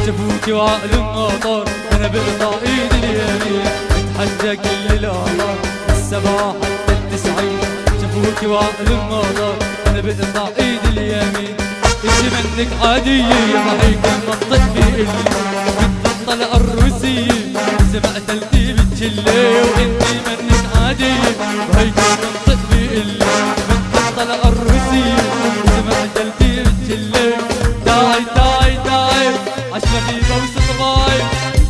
شافوكي وعقل النطر انا بقطع ايدي اليمين، اتحدى كل الاعمار السبعة حتى التسعين. شافوكي وعقل النطر انا بقطع ايدي اليمين، انت منك عادية هيك المنطق بيقلي مثل الطلقة الروسية اذا ما قتلتي بتشلي، وانت منك عادية وهيك المنطق بيقلي مثل الطلقة الروسية اذا ما قتلتي بتشلي. داي داي داي عشنا في بوس صباي،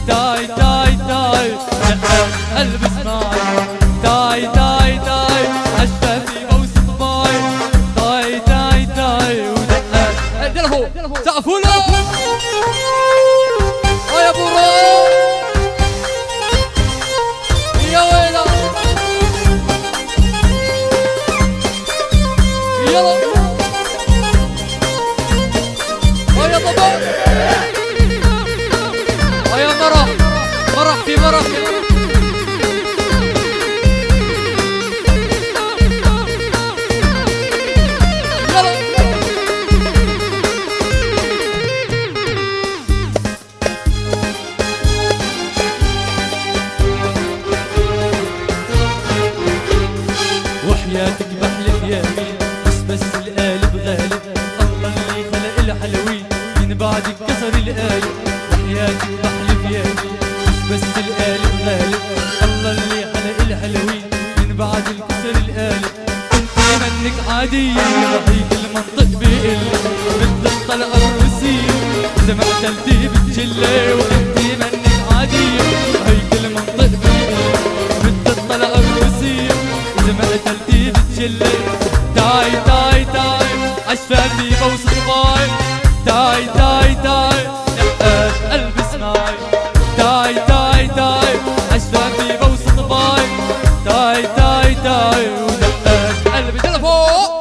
داي داي داي دقات قلب اسمعي، داي داي داي عشنا في بوس صباي، داي داي داي ودقات يلا فوق سقفوا له يا برو يا ويلا يلا يا بابا يا مرح مرح في مرح وحياتك بحلف يمين بس القالب غالب، الله اللي خلق الحلوين من بعدك كسر القالب. وحياتك بحلف يمين بس القالب غالب، الله اللي خلق الحلوين من بعدك كسر القالب. انت منك عادية هيك المنطق بيقل مثل الطلقة الروسية اذا ما قتلتي بتشلي، وانت منك عادية هيك المنطق بيقل مثل الطلقة الروسية اذا ما قتلتي بتشلي. داي داي داي عشفاتي بوس صباي، داي داي داي دقات قلب اسمعي، داي داي داي عشفاتي بوس صباي، داي داي داي ودقات قلبي يلا فوق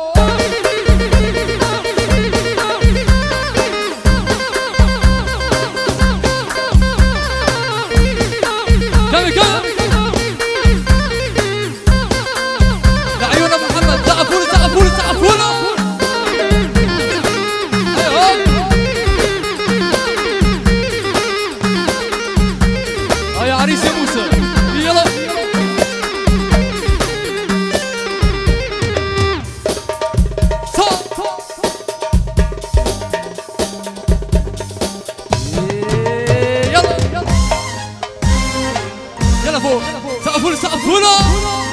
كمل كمل لعيون ابو محمد سقفوا له سقفوا له سقفوا له يا عريس يا موسى يلا يلا يلا فوق سقفوا له سقفوا له